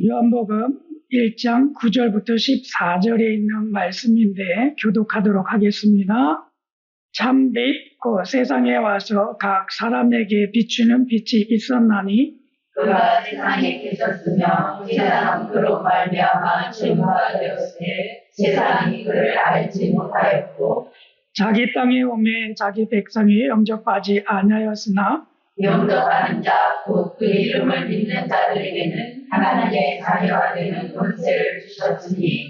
요한복음 1장 9절부터 14절에 있는 말씀인데 교독하도록 하겠습니다. 참 빛, 곧 세상에 와서 각 사람에게 비추는 빛이 있었나니 그가 세상에 계셨으며 세상은 그로 말미암아 죄무가 되었으되 세상이 그를 알지 못하였고 자기 땅에 오매 자기 백성이 영접하지 아니하였으나 영접하는 자 곧 그 이름을 믿는 자들에게는 하나님의 자녀가 되는 권세를 주셨으니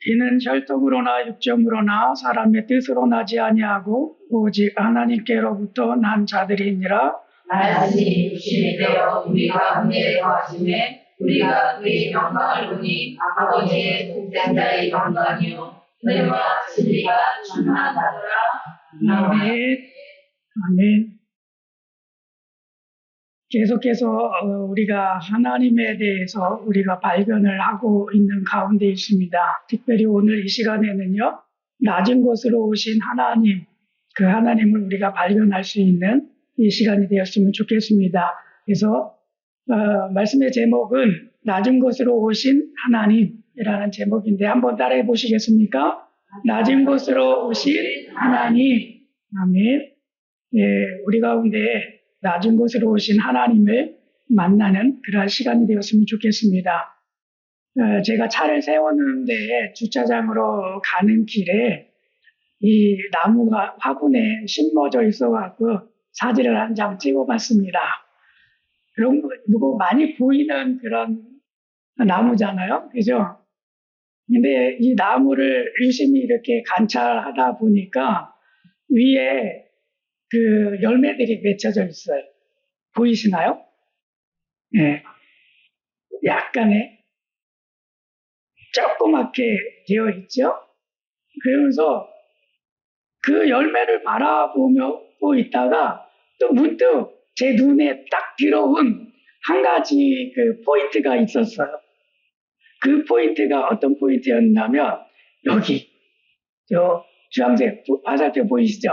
이는 혈통으로나 육정으로나 사람의 뜻으로 나지 아니하고 오직 하나님께로부터 난 자들이니라. 말씀이 육신이 되어 우리 가운데 거하심에 우리가 그의 영광을 보니 아버지의 독생자의 영광이요 은혜와 진리가 충만하더라. 아멘. 아멘. 계속해서 우리가 하나님에 대해서 우리가 발견을 하고 있는 가운데 있습니다. 특별히 오늘 이 시간에는요, 낮은 곳으로 오신 하나님, 그 하나님을 우리가 발견할 수 있는 이 시간이 되었으면 좋겠습니다. 그래서 말씀의 제목은 낮은 곳으로 오신 하나님이라는 제목인데 한번 따라해 보시겠습니까? 낮은 곳으로 오신 하나님. 아멘. 예, 우리 가운데 낮은 곳으로 오신 하나님을 만나는 그러한 시간이 되었으면 좋겠습니다. 제가 차를 세웠는데 주차장으로 가는 길에 이 나무가 화분에 심어져 있어갖고 사진을 한 장 찍어봤습니다. 그런 거 많이 보이는 그런 나무잖아요. 그죠? 근데 이 나무를 유심히 이렇게 관찰하다 보니까 위에 그 열매들이 맺혀져 있어요. 보이시나요? 네. 약간의 조그맣게 되어 있죠? 그러면서 그 열매를 바라보고 있다가 또 문득 제 눈에 딱 들어온 한 가지 그 포인트가 있었어요. 그 포인트가 어떤 포인트였냐면 여기 저 주황색 화살표 보이시죠?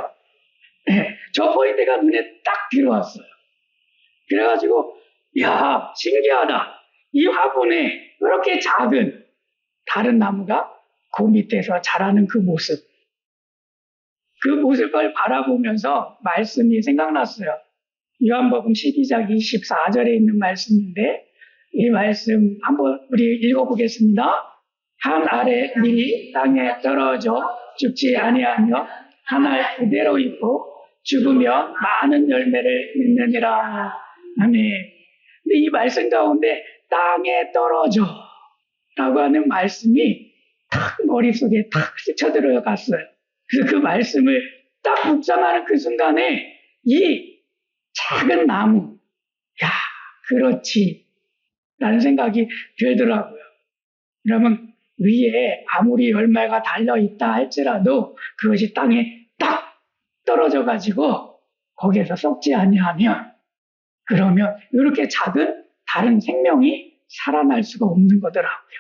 네, 저 포인트가 눈에 딱 들어왔어요. 그래가지고 야 신기하다. 이 화분에 그렇게 작은 다른 나무가 그 밑에서 자라는 그 모습. 그 모습을 바라보면서 말씀이 생각났어요. 요한복음 12장 24절에 있는 말씀인데 이 말씀 한번 우리 읽어보겠습니다. 한 알의 밀이 땅에 떨어져 죽지 아니하며 한 알 그대로 있고 죽으면 많은 열매를 맺느니라. 아멘. 근데 이 말씀 가운데 땅에 떨어져 라고 하는 말씀이 탁 머릿속에 탁 스쳐 들어갔어요. 그래서 그 말씀을 딱 묵상하는 그 순간에 이 작은 나무, 야, 그렇지. 라는 생각이 들더라고요. 그러면 위에 아무리 열매가 달려있다 할지라도 그것이 땅에 딱 떨어져가지고 거기에서 썩지 아니하면 그러면 이렇게 작은 다른 생명이 살아날 수가 없는 거더라고요.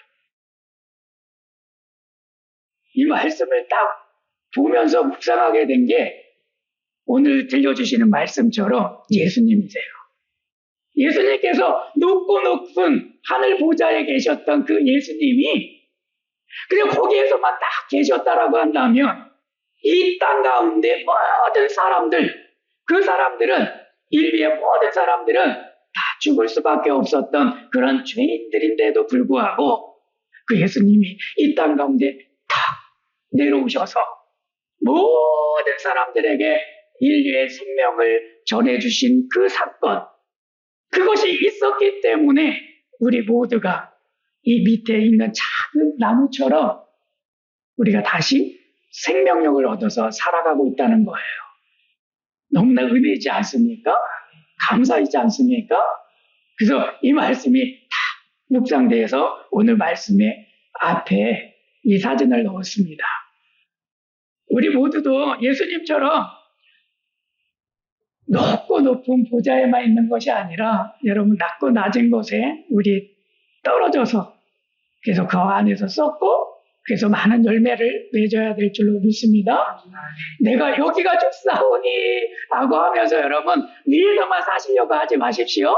이 말씀을 딱 보면서 묵상하게 된 게 오늘 들려주시는 말씀처럼 예수님이세요. 예수님께서 높고 높은 하늘 보좌에 계셨던 그 예수님이 그냥 거기에서만 딱 계셨다라고 한다면 이 땅 가운데 모든 사람들, 그 사람들은 인류의 모든 사람들은 다 죽을 수밖에 없었던 그런 죄인들인데도 불구하고 그 예수님이 이 땅 가운데 딱 내려오셔서 모든 사람들에게 인류의 생명을 전해주신 그 사건, 그것이 있었기 때문에 우리 모두가 이 밑에 있는 작은 나무처럼 우리가 다시 생명력을 얻어서 살아가고 있다는 거예요. 너무나 은혜이지 않습니까? 감사이지 않습니까? 그래서 이 말씀이 다 묵상돼서 오늘 말씀의 앞에 이 사진을 넣었습니다. 우리 모두도 예수님처럼 높고 높은 보좌에만 있는 것이 아니라 여러분 낮고 낮은 곳에 우리 떨어져서 그래서 그 안에서 썩고 그래서 많은 열매를 맺어야 될 줄로 믿습니다. 내가 여기가 죽사오니 라고 하면서 여러분 위에서만 사시려고 하지 마십시오.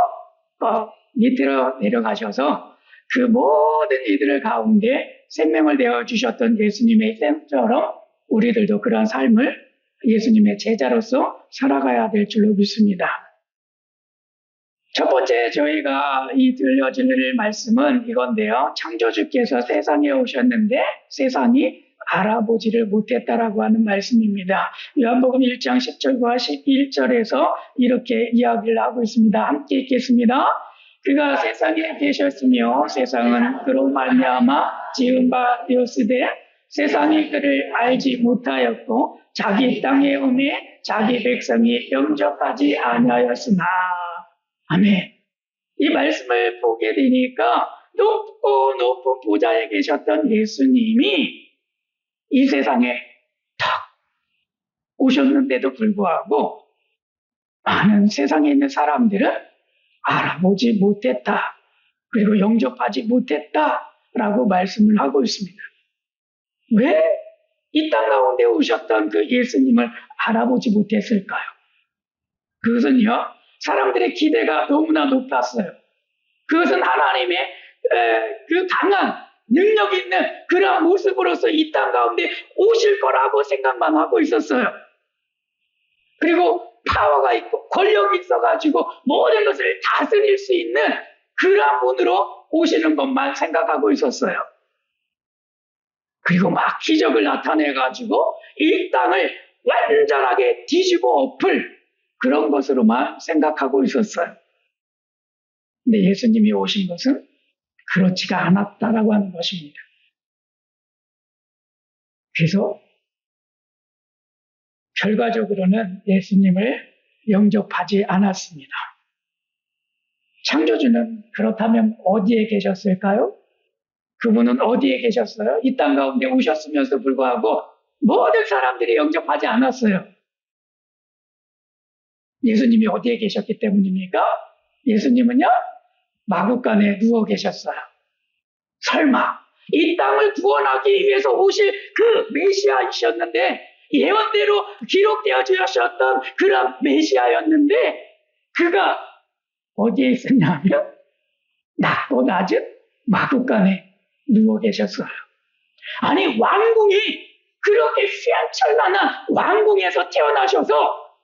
밑으로 내려가셔서 그 모든 이들을 가운데 생명을 내어주셨던 예수님의 삶처럼 우리들도 그러한 삶을 예수님의 제자로서 살아가야 될 줄로 믿습니다. 첫 번째 저희가 이 들려질 말씀은 이건데요. 창조주께서 세상에 오셨는데 세상이 알아보지를 못했다라고 하는 말씀입니다. 요한복음 1장 10절과 11절에서 이렇게 이야기를 하고 있습니다. 함께 읽겠습니다. 그가 세상에 계셨으며 세상은 그로 말미암아 지은 바 되었으되 세상이 그를 알지 못하였고 자기 땅에 오매 자기 백성이 영접하지 아니하였으나. 아멘. 이 말씀을 보게 되니까 높고 높은 보좌에 계셨던 예수님이 이 세상에 탁 오셨는데도 불구하고 많은 세상에 있는 사람들은 알아보지 못했다. 그리고 영접하지 못했다라고 말씀을 하고 있습니다. 왜 이 땅 가운데 오셨던 그 예수님을 알아보지 못했을까요? 그것은요, 사람들의 기대가 너무나 높았어요. 그것은 하나님의 그 강한 능력 있는 그런 모습으로서 이 땅 가운데 오실 거라고 생각만 하고 있었어요. 그리고 파워가 있고 권력이 있어가지고 모든 것을 다스릴 수 있는 그런 분으로 오시는 것만 생각하고 있었어요. 그리고 막 기적을 나타내가지고 이 땅을 완전하게 뒤집어 엎을 그런 것으로만 생각하고 있었어요. 근데 예수님이 오신 것은 그렇지가 않았다라고 하는 것입니다. 그래서 결과적으로는 예수님을 영접하지 않았습니다. 창조주는 그렇다면 어디에 계셨을까요? 그분은 어디에 계셨어요? 이 땅 가운데 오셨으면서 불구하고 모든 사람들이 영접하지 않았어요. 예수님이 어디에 계셨기 때문입니까? 예수님은요, 마구간에 누워 계셨어요. 설마 이 땅을 구원하기 위해서 오실 그 메시아이셨는데, 예언대로 기록되어 주셨던 그런 메시아였는데 그가 어디에 있었냐면 낮고 낮은 마구간에 누워 계셨어요. 아니, 왕궁이 그렇게 휘황찬란한 왕궁에서 태어나셔서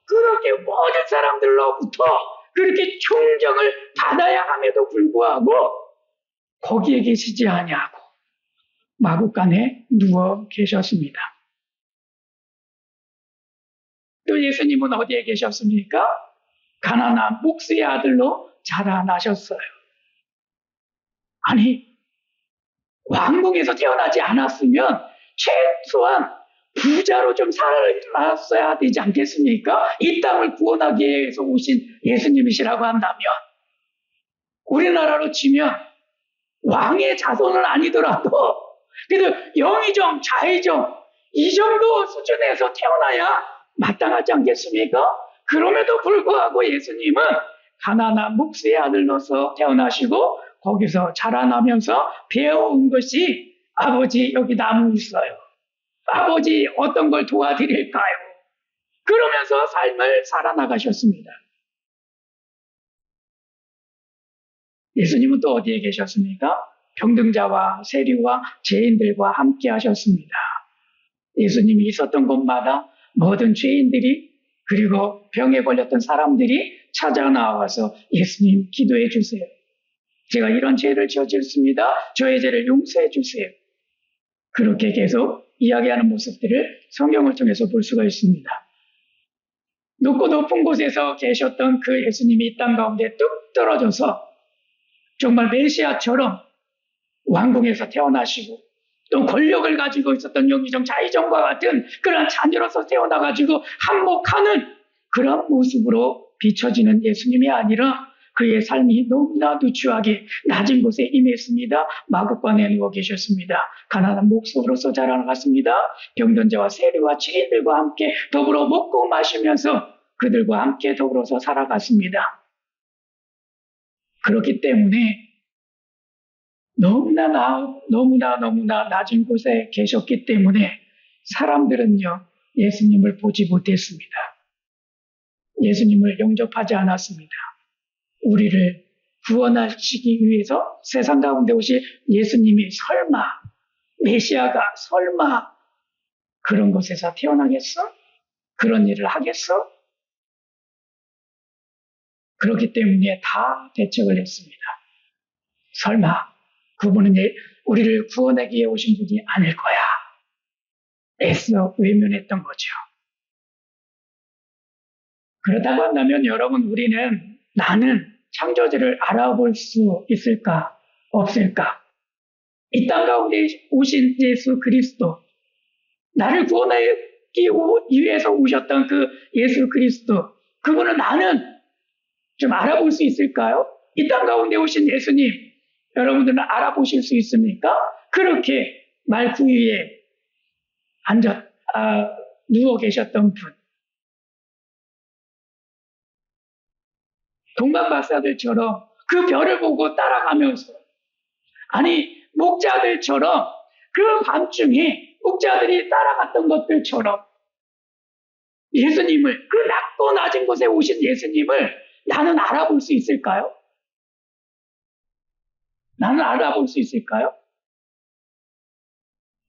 그렇게 모든 사람들로부터 그렇게 존경을 받아야 함에도 불구하고 거기에 계시지 아니하고 마구간에 누워 계셨습니다. 또 예수님은 어디에 계셨습니까? 가난한 목수의 아들로 자라나셨어요. 아니, 왕궁에서 태어나지 않았으면 최소한 부자로 좀 살았어야 되지 않겠습니까? 이 땅을 구원하기 위해서 오신 예수님이시라고 한다면, 우리나라로 치면 왕의 자손은 아니더라도 그래도 영의정, 좌의정 이 정도 수준에서 태어나야 마땅하지 않겠습니까? 그럼에도 불구하고 예수님은 가난한 목수의 아들로서 태어나시고 거기서 자라나면서 배워온 것이 아버지 여기 나무 있어요. 아버지 어떤 걸 도와드릴까요? 그러면서 삶을 살아나가셨습니다. 예수님은 또 어디에 계셨습니까? 병등자와 세리와 죄인들과 함께 하셨습니다. 예수님이 있었던 곳마다 모든 죄인들이 그리고 병에 걸렸던 사람들이 찾아 나와서 예수님 기도해 주세요. 제가 이런 죄를 저질렀습니다. 저의 죄를 용서해 주세요. 그렇게 계속 이야기하는 모습들을 성경을 통해서 볼 수가 있습니다. 높고 높은 곳에서 계셨던 그 예수님이 이 땅 가운데 뚝 떨어져서 정말 메시아처럼 왕궁에서 태어나시고 또 권력을 가지고 있었던 영의정, 좌의정과 같은 그런 자녀로서 태어나가지고 한몫하는 그런 모습으로 비춰지는 예수님이 아니라 그의 삶이 너무나 누추하게 낮은 곳에 임했습니다. 마구간에 누워 계셨습니다. 가난한 목수로서 자라나갔습니다. 병든자와 세리와 죄인들과 함께 더불어 먹고 마시면서 그들과 함께 더불어서 살아갔습니다. 그렇기 때문에 너무나 낮은 곳에 계셨기 때문에 사람들은요, 예수님을 보지 못했습니다. 예수님을 영접하지 않았습니다. 우리를 구원하시기 위해서 세상 가운데 오신 예수님이 설마, 메시아가 설마 그런 곳에서 태어나겠어? 그런 일을 하겠어? 그렇기 때문에 다 대책을 했습니다. 설마 그분은 우리를 구원하기 위해 오신 분이 아닐 거야. 애써 외면했던 거죠. 그렇다고 한다면 여러분, 우리는 나는 창조주를 알아볼 수 있을까? 없을까? 이 땅 가운데 오신 예수 그리스도, 나를 구원하기 위해서 오셨던 그 예수 그리스도, 그분은 나는 좀 알아볼 수 있을까요? 이 땅 가운데 오신 예수님, 여러분들은 알아보실 수 있습니까? 그렇게 말구 위에 누워 계셨던 분. 동방 박사들처럼 그 별을 보고 따라가면서, 아니, 목자들처럼 그 밤중에 목자들이 따라갔던 것들처럼 예수님을, 그 낮고 낮은 곳에 오신 예수님을 나는 알아볼 수 있을까요? 나는 알아볼 수 있을까요?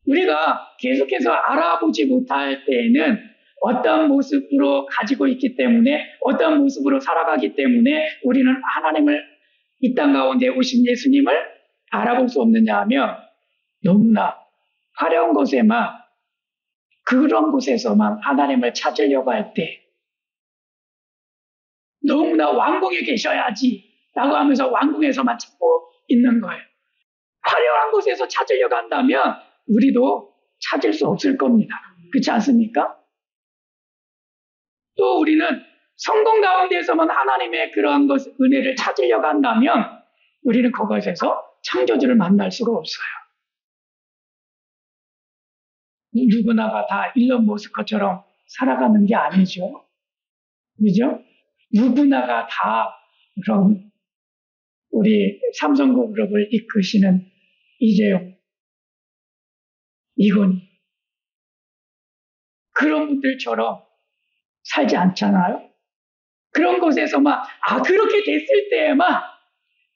우리가 계속해서 알아보지 못할 때에는 어떤 모습으로 가지고 있기 때문에, 어떤 모습으로 살아가기 때문에 우리는 하나님을, 이 땅 가운데 오신 예수님을 알아볼 수 없느냐 하면, 너무나 화려한 곳에만, 그런 곳에서만 하나님을 찾으려고 할 때, 너무나 왕궁에 계셔야지 라고 하면서 왕궁에서만 찾고 있는 거예요. 화려한 곳에서 찾으려고 한다면 우리도 찾을 수 없을 겁니다. 그렇지 않습니까? 또 우리는 성공 가운데에서만 하나님의 그런 은혜를 찾으려고 한다면 우리는 그것에서 창조주를 만날 수가 없어요. 누구나가 다 일론 머스크처럼 살아가는 게 아니죠. 그죠? 누구나가 다 그럼 우리 삼성그룹을 이끄시는 이재용, 이건희, 그런 분들처럼 살지 않잖아요. 그런 곳에서만, 그렇게 됐을 때에만,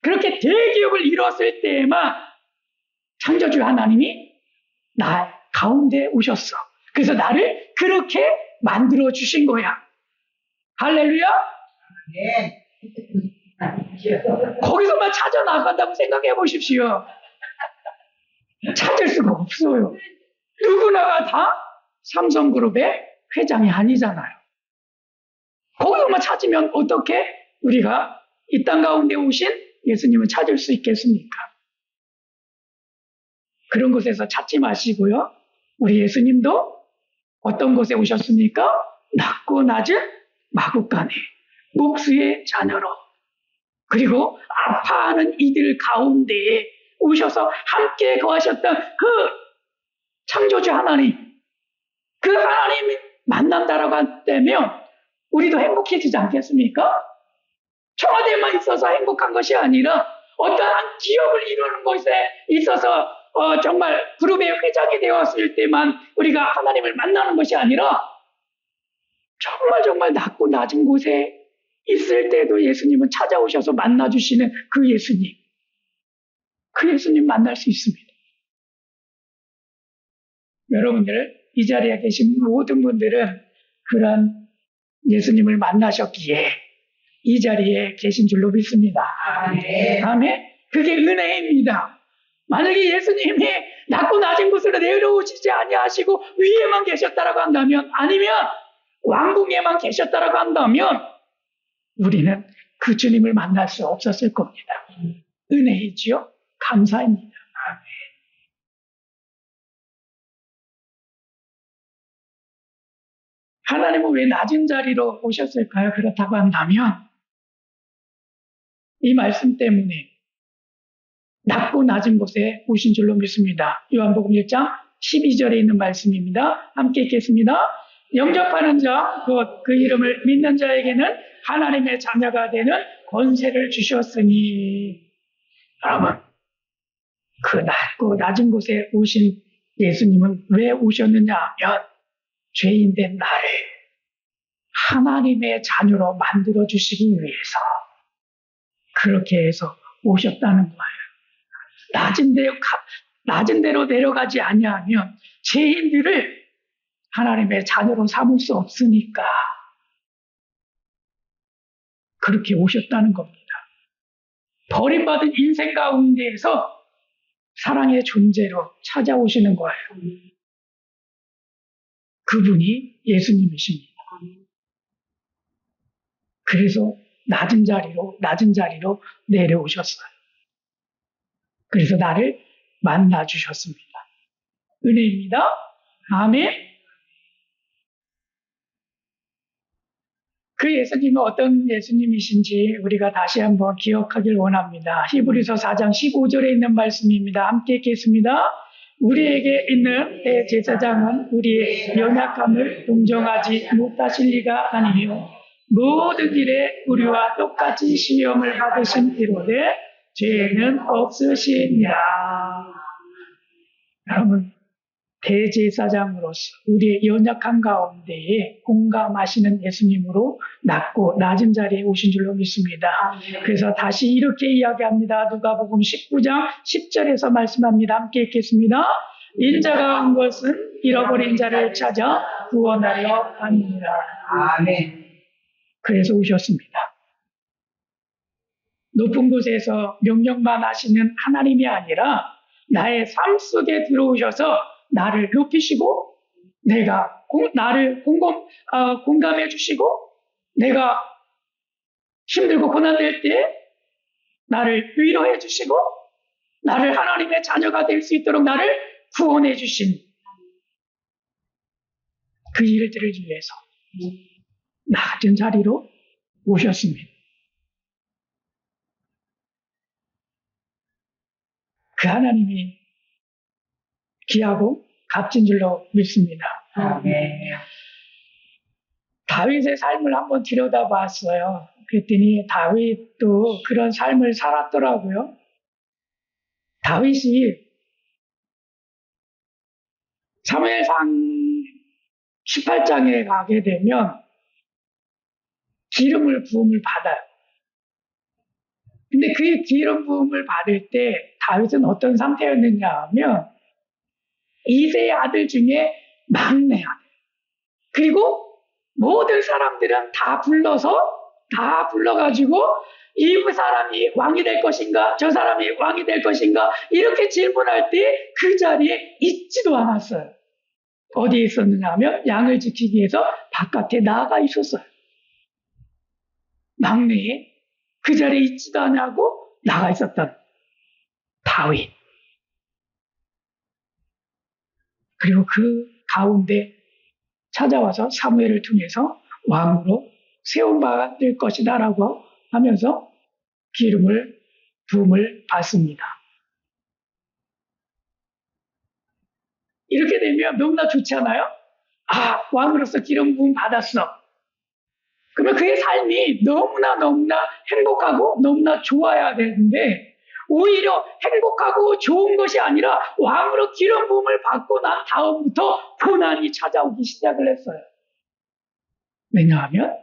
그렇게 대기업을 이뤘을 때에만 창조주 하나님이 나 가운데 오셨어. 그래서 나를 그렇게 만들어 주신 거야. 할렐루야? 네. 거기서만 찾아 나간다고 생각해 보십시오. 찾을 수가 없어요. 누구나가 다 삼성그룹의 회장이 아니잖아요. 거기서만 찾으면 어떻게 우리가 이 땅 가운데 오신 예수님을 찾을 수 있겠습니까? 그런 곳에서 찾지 마시고요. 우리 예수님도 어떤 곳에 오셨습니까? 낮고 낮은 마국간에 목수의 자녀로, 그리고 아파하는 이들 가운데에 오셔서 함께 거하셨던 그 창조주 하나님, 그 하나님 만난다라고 한다면 우리도 행복해지지 않겠습니까? 청와대에만 있어서 행복한 것이 아니라 어떠한 기업을 이루는 곳에 있어서 정말 그룹의 회장이 되었을 때만 우리가 하나님을 만나는 것이 아니라 정말 낮고 낮은 곳에 있을 때도 예수님은 찾아오셔서 만나주시는 그 예수님, 그 예수님 만날 수 있습니다. 여러분들, 이 자리에 계신 모든 분들은 그런 예수님을 만나셨기에 이 자리에 계신 줄로 믿습니다. 아멘. 아멘. 그게 은혜입니다. 만약에 예수님이 낮고 낮은 곳으로 내려오시지 아니하시고 위에만 계셨다라고 한다면, 아니면 왕궁에만 계셨다라고 한다면 우리는 그 주님을 만날 수 없었을 겁니다. 은혜이지요? 감사입니다. 아멘. 하나님은 왜 낮은 자리로 오셨을까요? 그렇다고 한다면 이 말씀 때문에 낮고 낮은 곳에 오신 줄로 믿습니다. 요한복음 1장 12절에 있는 말씀입니다. 함께 읽겠습니다. 영접하는 자, 곧 그 이름을 믿는 자에게는 하나님의 자녀가 되는 권세를 주셨으니. 여러분, 그 낮고 낮은 곳에 오신 예수님은 왜 오셨느냐 하면 죄인된 나를 하나님의 자녀로 만들어 주시기 위해서 그렇게 해서 오셨다는 거예요. 낮은 데로 내려가지 아니하면 죄인들을 하나님의 자녀로 삼을 수 없으니까 그렇게 오셨다는 겁니다. 버림받은 인생 가운데에서 사랑의 존재로 찾아오시는 거예요. 그분이 예수님이십니다. 그래서 낮은 자리로 내려오셨어요. 그래서 나를 만나주셨습니다. 은혜입니다. 아멘. 그 예수님은 어떤 예수님이신지 우리가 다시 한번 기억하길 원합니다. 히브리서 4장 15절에 있는 말씀입니다. 함께 읽겠습니다. 우리에게 있는 대제사장은 우리의 연약함을 동정하지 못하실 리가 아니요 모든 일에 우리와 똑같이 시험을 받으신 이로되 죄는 없으시니라. 여러분, 대제사장으로서 우리의 연약한 가운데에 공감하시는 예수님으로 낮고 낮은 자리에 오신 줄로 믿습니다. 그래서 다시 이렇게 이야기합니다. 누가복음 19장 10절에서 말씀합니다. 함께 읽겠습니다. 인자가 온 것은 잃어버린 자를 찾아 구원하려 함이니라. 아멘. 그래서 오셨습니다. 높은 곳에서 명령만 하시는 하나님이 아니라 나의 삶 속에 들어오셔서 나를 높이시고 나를 공감해 주시고 내가 힘들고 고난될 때 나를 위로해 주시고 나를 하나님의 자녀가 될 수 있도록 나를 구원해 주신 그 일들을 위해서 낮은 자리로 오셨습니다. 그 하나님이 귀하고 값진 줄로 믿습니다. 아멘. 다윗의 삶을 한번 들여다봤어요. 그랬더니 다윗도 그런 삶을 살았더라고요. 다윗이 사무엘상 18장에 가게 되면 기름을 부음을 받아요. 근데 그 기름 부음을 받을 때 다윗은 어떤 상태였느냐 하면 2세의 아들 중에 막내 아들. 그리고 모든 사람들은 다 불러가지고 이 사람이 왕이 될 것인가 저 사람이 왕이 될 것인가 이렇게 질문할 때 그 자리에 있지도 않았어요. 어디에 있었느냐 하면 양을 지키기 위해서 바깥에 나가 있었어요. 막내에 그 자리에 있지도 않고 나가 있었던 다윗. 그리고 그 가운데 찾아와서 사무엘을 통해서 왕으로 세움받을 것이다 라고 하면서 부음을 받습니다. 이렇게 되면 너무나 좋지 않아요? 아, 왕으로서 기름 부음 받았어. 그러면 그의 삶이 너무나 행복하고 너무나 좋아야 되는데 오히려 행복하고 좋은 것이 아니라 왕으로 기름 부음을 받고 난 다음부터 고난이 찾아오기 시작을 했어요. 왜냐하면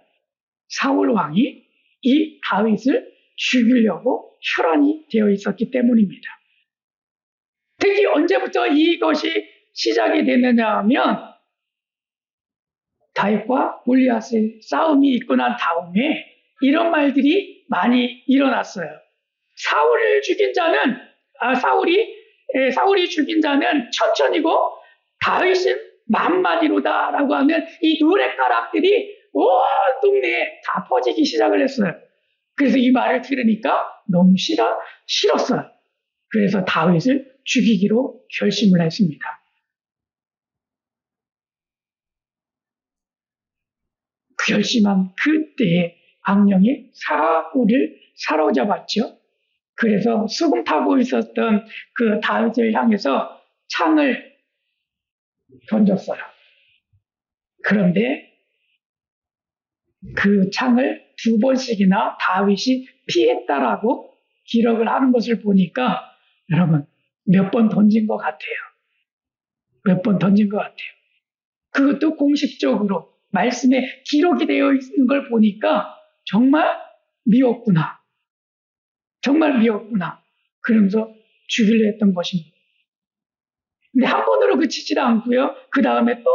사울 왕이 이 다윗을 죽이려고 혈안이 되어 있었기 때문입니다. 특히 언제부터 이것이 시작이 됐느냐 하면 다윗과 골리앗의 싸움이 있고 난 다음에 이런 말들이 많이 일어났어요. 사울이 죽인 자는 천천이고 다윗은 만만이로다라고 하는 이 노랫가락들이 온 동네에 다 퍼지기 시작을 했어요. 그래서 이 말을 들으니까 너무 싫었어요. 그래서 다윗을 죽이기로 결심을 했습니다. 그 결심한 그때에 악령이 사울을 사로잡았죠. 그래서 수금 타고 있었던 그 다윗을 향해서 창을 던졌어요. 그런데 그 창을 2번씩이나 다윗이 피했다라고 기록을 하는 것을 보니까 여러분 몇 번 던진 것 같아요. 그것도 공식적으로 말씀에 기록이 되어 있는 걸 보니까 정말 미웠구나. 정말 미웠구나. 그러면서 죽이려 했던 것입니다. 근데 한 번으로 그치지도 않고요. 그 다음에 또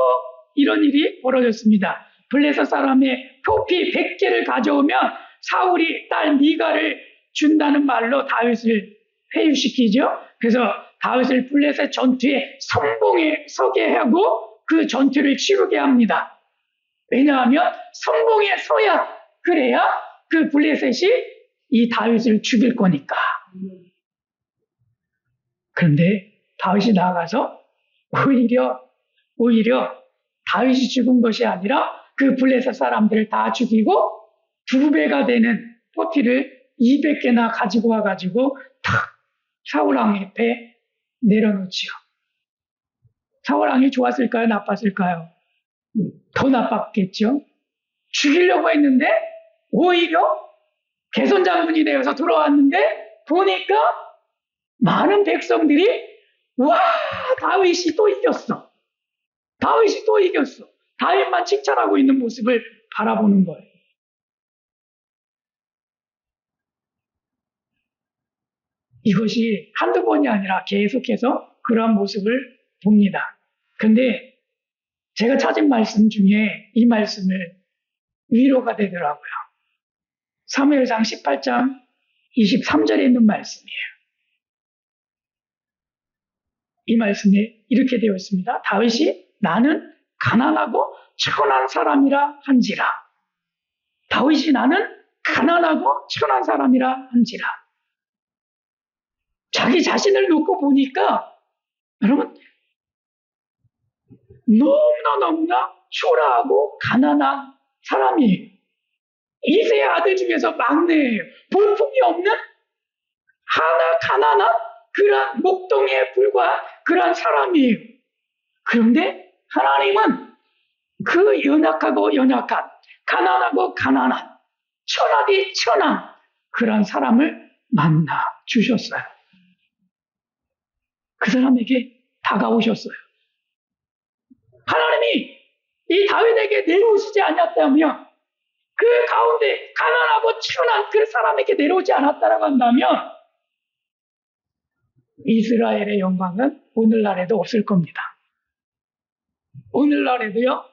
이런 일이 벌어졌습니다. 블레셋 사람의 표피 100개를 가져오면 사울이 딸 미가를 준다는 말로 다윗을 회유시키죠. 그래서 다윗을 블레셋 전투에 선봉에 서게 하고 그 전투를 치르게 합니다. 왜냐하면 선봉에 서야 그래야 그 블레셋이 이 다윗을 죽일 거니까. 그런데 다윗이 나아가서 오히려 다윗이 죽은 것이 아니라 그 블레셋 사람들을 다 죽이고 2배가 되는 포티를 200개나 가지고 와가지고 탁 사울왕 앞에 내려놓지요. 사울왕이 좋았을까요? 나빴을까요? 더 나빴겠죠. 죽이려고 했는데 오히려 개선장군이 되어서 돌아왔는데 보니까 많은 백성들이 와 다윗이 또 이겼어. 다윗이 또 이겼어. 다윗만 칭찬하고 있는 모습을 바라보는 거예요. 이것이 한두 번이 아니라 계속해서 그러한 모습을 봅니다. 근데 제가 찾은 말씀 중에 이 말씀을 위로가 되더라고요. 사무엘상 18장 23절에 있는 말씀이에요. 이 말씀에 이렇게 되어 있습니다. 다윗이 나는 가난하고 천한 사람이라 한지라. 다윗이 나는 가난하고 천한 사람이라 한지라. 자기 자신을 놓고 보니까 여러분 너무나 초라하고 가난한 사람이에요. 이세의 아들 중에서 막내예요. 볼품이 없는 하나 가난한 그러한 목동에 불과한 그러한 사람이에요. 그런데 하나님은 그 연약한 가난하고 가난한 천하디 천한 그러한 사람을 만나 주셨어요. 그 사람에게 다가오셨어요. 하나님이 이 다윗에게 내려오시지 않았다면 그 가운데 가난하고 천한 그 사람에게 내려오지 않았다라고 한다면 이스라엘의 영광은 오늘날에도 없을 겁니다. 오늘날에도요.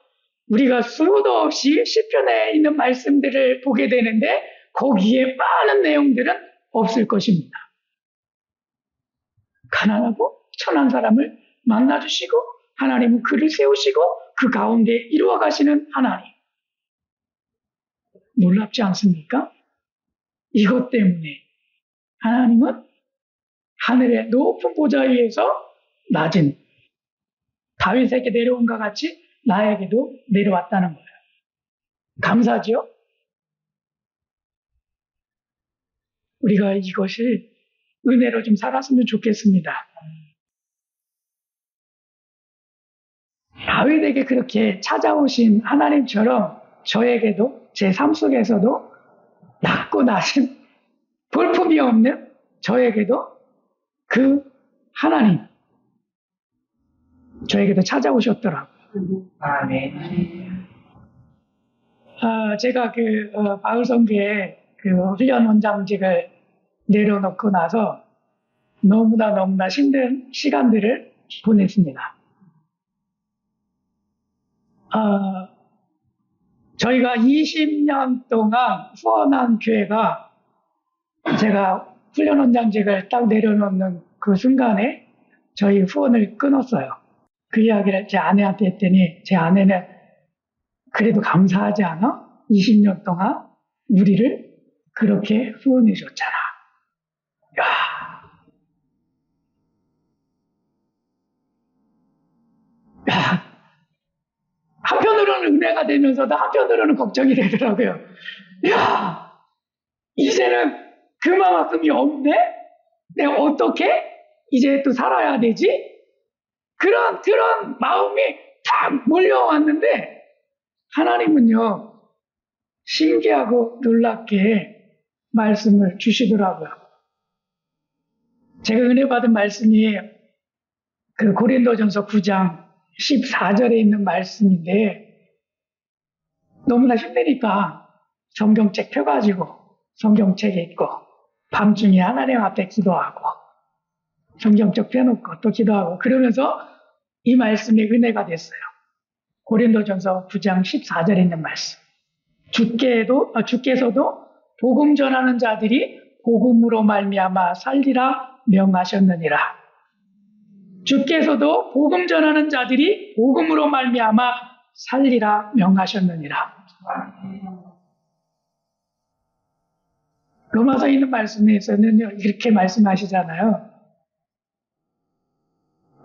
우리가 수도 없이 시편에 있는 말씀들을 보게 되는데 거기에 많은 내용들은 없을 것입니다. 가난하고 천한 사람을 만나주시고 하나님은 그를 세우시고 그 가운데 이루어 가시는 하나님. 놀랍지 않습니까? 이것 때문에 하나님은 하늘의 높은 보좌 위에서 낮은 다윗에게 내려온 것 같이 나에게도 내려왔다는 거예요. 감사죠? 우리가 이것을 은혜로 좀 살았으면 좋겠습니다. 다윗에게 그렇게 찾아오신 하나님처럼 저에게도 제 삶 속에서도 낮고 낮은 볼품이 없는 저에게도 그 하나님 저에게도 찾아오셨더라고요. 아멘. 제가 바울성교회 훈련 원장직을 내려놓고 나서 너무나 힘든 시간들을 보냈습니다. 저희가 20년 동안 후원한 교회가 제가 훈련 원장직을 딱 내려놓는 그 순간에 저희 후원을 끊었어요. 그 이야기를 제 아내한테 했더니 제 아내는 그래도 감사하지 않아? 20년 동안 우리를 그렇게 후원해 줬잖아. 야. 한편으로는 은혜가 되면서도 한편으로는 걱정이 되더라고요. 야, 이제는 그만큼이 없네? 내가 어떻게 이제 또 살아야 되지? 그런 마음이 탁 몰려왔는데 하나님은요 신기하고 놀랍게 말씀을 주시더라고요. 제가 은혜 받은 말씀이 그 고린도전서 9장 14절에 있는 말씀인데 너무나 힘드니까 성경책 펴가지고 성경책 읽고 밤중에 하나님 앞에 기도하고 성경책 펴놓고 또 기도하고 그러면서 이 말씀이 은혜가 됐어요. 고린도전서 9장 14절에 있는 말씀. 주께서도 복음 전하는 자들이 복음으로 말미암아 살리라 명하셨느니라. 주께서도 복음 전하는 자들이 복음으로 말미암아 살리라 명하셨느니라. 로마서에 있는 말씀에서는 이렇게 말씀하시잖아요.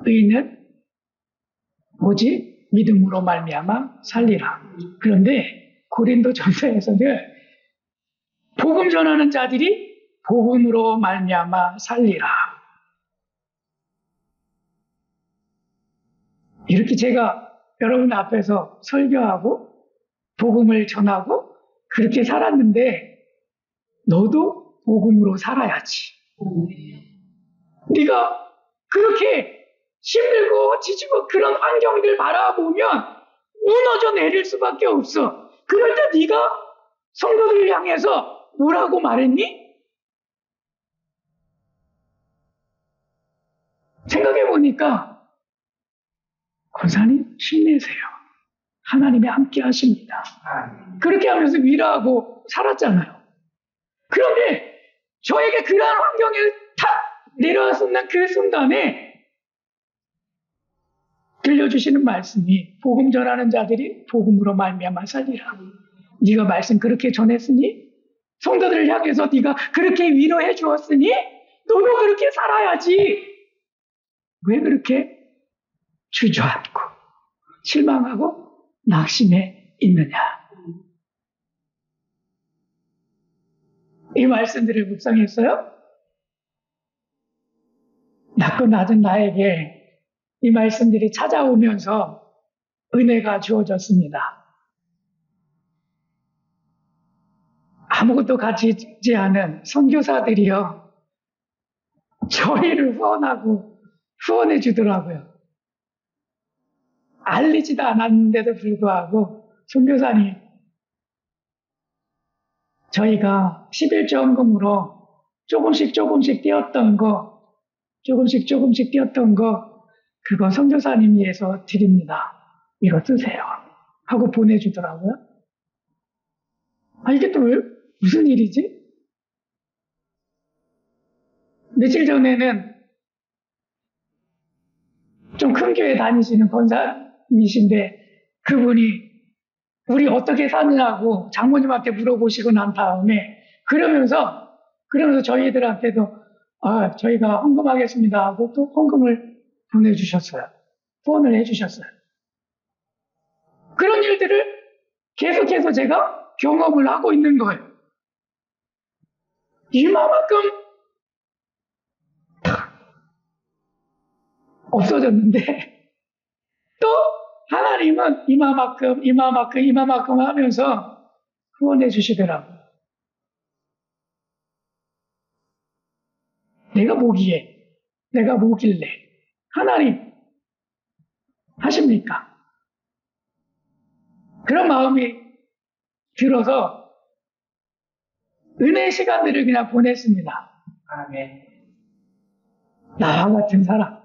의인은 오직 믿음으로 말미암아 살리라. 그런데 고린도전서에서는 복음 전하는 자들이 복음으로 말미암아 살리라. 이렇게 제가 여러분 앞에서 설교하고 복음을 전하고 그렇게 살았는데 너도 복음으로 살아야지. 네가 그렇게 힘들고 지치고 그런 환경들 바라보면 무너져 내릴 수밖에 없어. 그럴 때 네가 성도들을 향해서 뭐라고 말했니? 생각해보니까 권사님 힘내세요. 하나님이 함께 하십니다. 그렇게 하면서 위로하고 살았잖아요. 그런데 저에게 그러한 환경에 탁 내려왔었는 그 순간에 들려주시는 말씀이 복음 전하는 자들이 복음으로 말미암아 살리라. 네가 말씀 그렇게 전했으니 성도들을 향해서 네가 그렇게 위로해 주었으니 너도 그렇게 살아야지. 왜 그렇게 주저앉고 실망하고 낙심해 있느냐. 이 말씀들을 묵상했어요. 낮고 낮은 나에게 이 말씀들이 찾아오면서 은혜가 주어졌습니다. 아무것도 가지지 않은 선교사들이요. 저희를 후원해 주더라고요. 알리지도 않았는데도 불구하고 선교사님 저희가 11조 헌금으로 조금씩 띄었던 거 그거 선교사님 위해서 드립니다. 이거 쓰세요. 하고 보내주더라고요. 이게 또 무슨 일이지? 며칠 전에는 좀 큰 교회 다니시는 권사님이신데 그분이 우리 어떻게 사느냐고 장모님한테 물어보시고 난 다음에 그러면서 저희들한테도 저희가 헌금하겠습니다 하고 또 헌금을 보내주셨어요. 후원을 해주셨어요. 그런 일들을 계속해서 제가 경험을 하고 있는 거예요. 이만큼 없어졌는데 또 하나님은 이만큼 하면서 후원해 주시더라고요. 내가 뭐길래 하나님 하십니까? 그런 마음이 들어서 은혜의 시간들을 그냥 보냈습니다. 아멘. 나와 같은 사람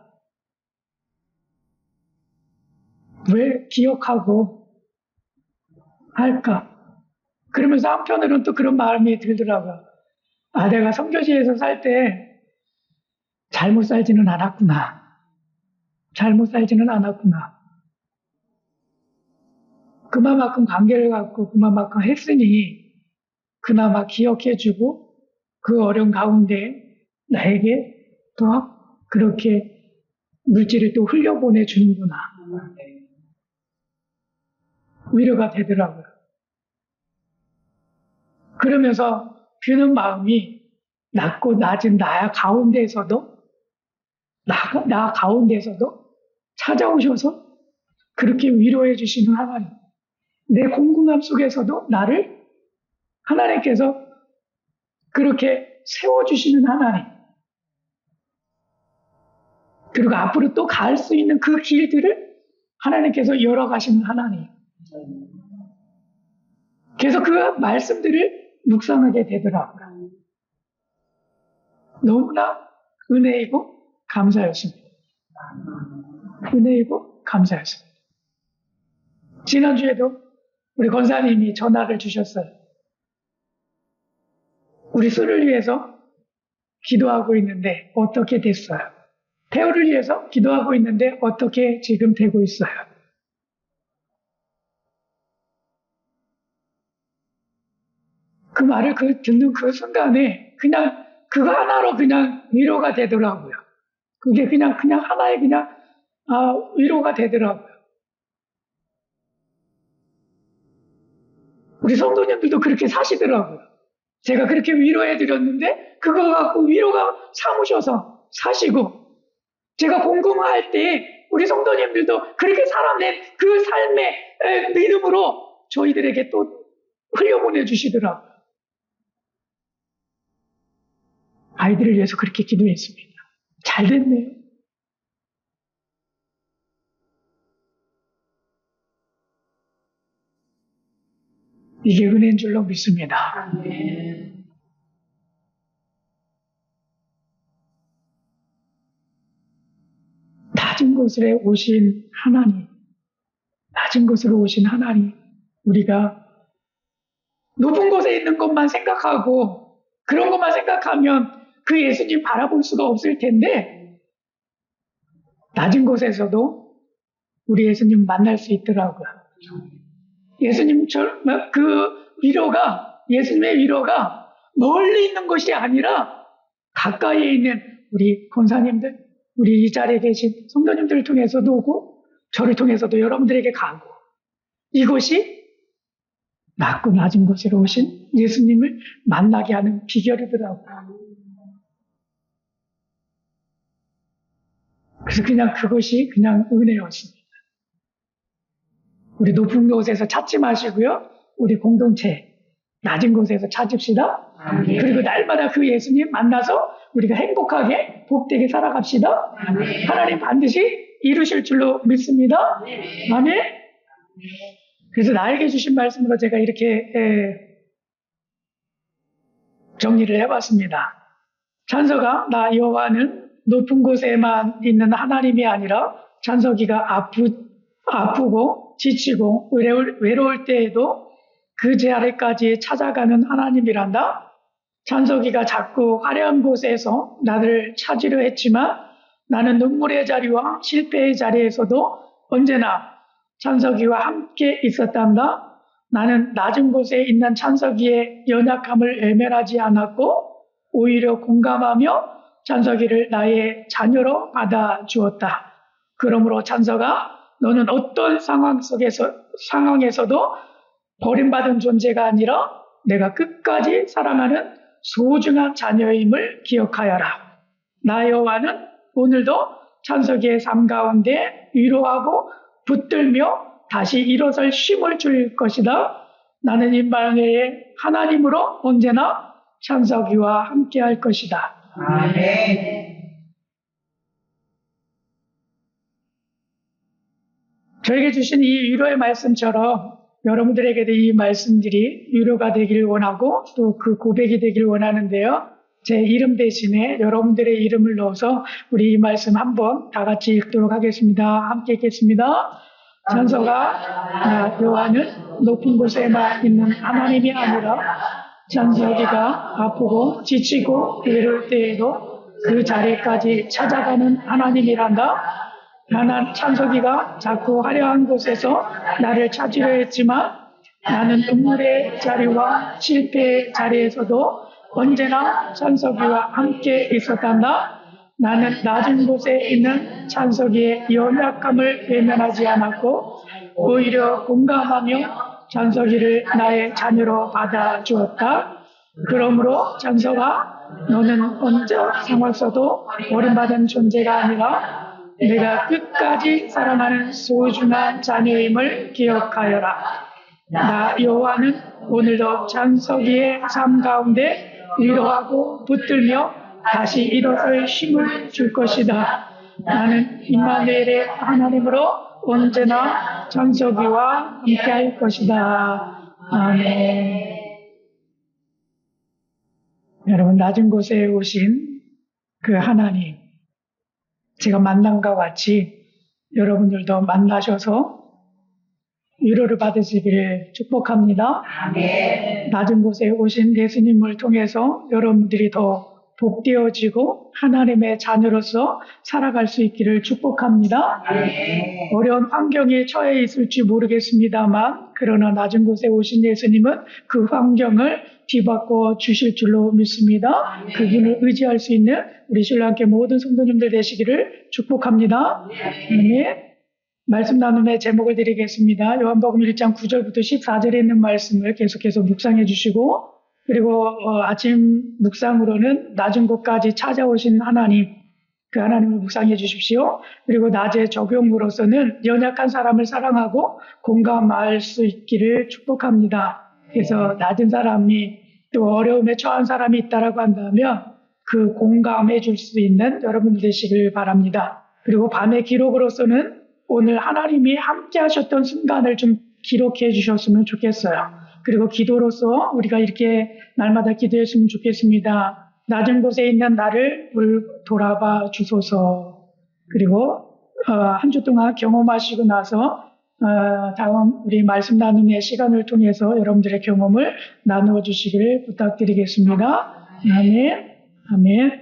왜 기억하고 할까? 그러면서 한편으로는 또 그런 마음이 들더라고요. 내가 선교지에서 살 때 잘못 살지는 않았구나. 그만큼 관계를 갖고 그만큼 했으니 그나마 기억해주고 그 어려운 가운데 나에게 또 그렇게 물질을 또 흘려보내주는구나. 위로가 되더라고요. 그러면서 드는 마음이 낮고 낮은 나 가운데에서도 찾아오셔서 그렇게 위로해 주시는 하나님. 내 공공함 속에서도 나를 하나님께서 그렇게 세워주시는 하나님. 그리고 앞으로 또 갈 수 있는 그 길들을 하나님께서 열어가시는 하나님. 그래서 그 말씀들을 묵상하게 되더라고요. 너무나 은혜이고 감사였습니다. 은혜이고 감사였습니다. 지난주에도 우리 권사님이 전화를 주셨어요. 우리 수를 위해서 기도하고 있는데 어떻게 됐어요? 태우를 위해서 기도하고 있는데 어떻게 지금 되고 있어요? 그 말을 듣는 그 순간에 그냥 그거 하나로 그냥 위로가 되더라고요. 그게 그냥 하나의 위로가 되더라고요. 우리 성도님들도 그렇게 사시더라고요. 제가 그렇게 위로해 드렸는데 그거 갖고 위로가 삼으셔서 사시고, 제가 공공할 때 우리 성도님들도 그렇게 살아낸 그 삶의 믿음으로 저희들에게 또 흘려보내 주시더라고요. 아이들을 위해서 그렇게 기도했습니다. 잘 됐네요. 이게 은혜인 줄로 믿습니다. 낮은 곳에 오신 하나님, 낮은 곳으로 오신 하나님, 우리가 높은 곳에 있는 것만 생각하고 그런 것만 생각하면 그 예수님 바라볼 수가 없을 텐데, 낮은 곳에서도 우리 예수님 만날 수 있더라고요. 예수님의 위로가 멀리 있는 것이 아니라 가까이에 있는 우리 권사님들, 우리 이 자리에 계신 성도님들을 통해서도 오고 저를 통해서도 여러분들에게 가고, 이것이 낮고 낮은 곳으로 오신 예수님을 만나게 하는 비결이더라고요. 그래서 그것이 은혜였습니다. 우리 높은 곳에서 찾지 마시고요, 우리 공동체 낮은 곳에서 찾읍시다. 그리고 날마다 그 예수님 만나서 우리가 행복하게 복되게 살아갑시다. 하나님 반드시 이루실 줄로 믿습니다. 아멘. 그래서 나에게 주신 말씀으로 제가 이렇게 정리를 해봤습니다. 찬서가 나 여호와는 높은 곳에만 있는 하나님이 아니라 찬서기가 아프고 지치고 외로울 때에도 그 제 아래까지 찾아가는 하나님이란다. 찬서기가 자꾸 화려한 곳에서 나를 찾으려 했지만 나는 눈물의 자리와 실패의 자리에서도 언제나 찬서기와 함께 있었단다. 나는 낮은 곳에 있는 찬서기의 연약함을 외면하지 않았고 오히려 공감하며 찬서기를 나의 자녀로 받아주었다. 그러므로 찬서가 너는 어떤 상황 상황에서도 버림받은 존재가 아니라 내가 끝까지 사랑하는 소중한 자녀임을 기억하여라. 나 여호와는 오늘도 찬서기의 삶 가운데 위로하고 붙들며 다시 일어설 힘을 줄 것이다. 나는 임마누엘의 하나님으로 언제나 찬서기와 함께 할 것이다. 아멘. 저에게 주신 이 위로의 말씀처럼 여러분들에게도 이 말씀들이 위로가 되기를 원하고 또 그 고백이 되기를 원하는데요. 제 이름 대신에 여러분들의 이름을 넣어서 우리 이 말씀 한번 다 같이 읽도록 하겠습니다. 함께 읽겠습니다. 찬서가 여호와는 높은 곳에만 있는 하나님이 아니라 찬서기가 아프고 지치고 외로울 때에도 그 자리까지 찾아가는 하나님이란다. 나는 찬서기가 자꾸 화려한 곳에서 나를 찾으려 했지만 나는 눈물의 자리와 실패의 자리에서도 언제나 찬서기와 함께 있었단다. 나는 낮은 곳에 있는 찬서기의 연약함을 외면하지 않았고 오히려 공감하며 찬서기를 나의 자녀로 받아주었다. 그러므로 찬서가 너는 언제 상황에서도 버림받은 존재가 아니라 내가 끝까지 사랑하는 소중한 자녀임을 기억하여라. 나 여호와는 오늘도 찬서기의 삶 가운데 위로하고 붙들며 다시 일어설 힘을 줄 것이다. 나는 임마누엘의 하나님으로 언제나 찬서기와 함께할 것이다. 아멘. 여러분, 낮은 곳에 오신 그 하나님, 제가 만남과 같이 여러분들도 만나셔서 위로를 받으시기를 축복합니다. 아멘. 낮은 곳에 오신 예수님을 통해서 여러분들이 더 복되어지고 하나님의 자녀로서 살아갈 수 있기를 축복합니다. 아멘. 어려운 환경에 처해 있을지 모르겠습니다만 그러나 낮은 곳에 오신 예수님은 그 환경을 뒤바꿔 주실 줄로 믿습니다. 아멘. 그분을 의지할 수 있는 우리 신랑께 모든 성도님들 되시기를 축복합니다. 아멘. 말씀 나눔의 제목을 드리겠습니다. 요한복음 1장 9절부터 14절에 있는 말씀을 계속해서 묵상해 주시고 그리고 아침 묵상으로는 낮은 곳까지 찾아오신 하나님, 그 하나님을 묵상해 주십시오. 그리고 낮의 적용으로서는 연약한 사람을 사랑하고 공감할 수 있기를 축복합니다. 그래서 낮은 사람이 또 어려움에 처한 사람이 있다라고 한다면 그 공감해 줄 수 있는 여러분들 되시길 바랍니다. 그리고 밤의 기록으로서는 오늘 하나님이 함께 하셨던 순간을 좀 기록해 주셨으면 좋겠어요. 그리고 기도로서 우리가 이렇게 날마다 기도했으면 좋겠습니다. 낮은 곳에 있는 나를 돌아봐 주소서. 그리고 한 주 동안 경험하시고 나서 다음 우리 말씀 나눔의 시간을 통해서 여러분들의 경험을 나누어 주시기를 부탁드리겠습니다. 아멘. 아멘.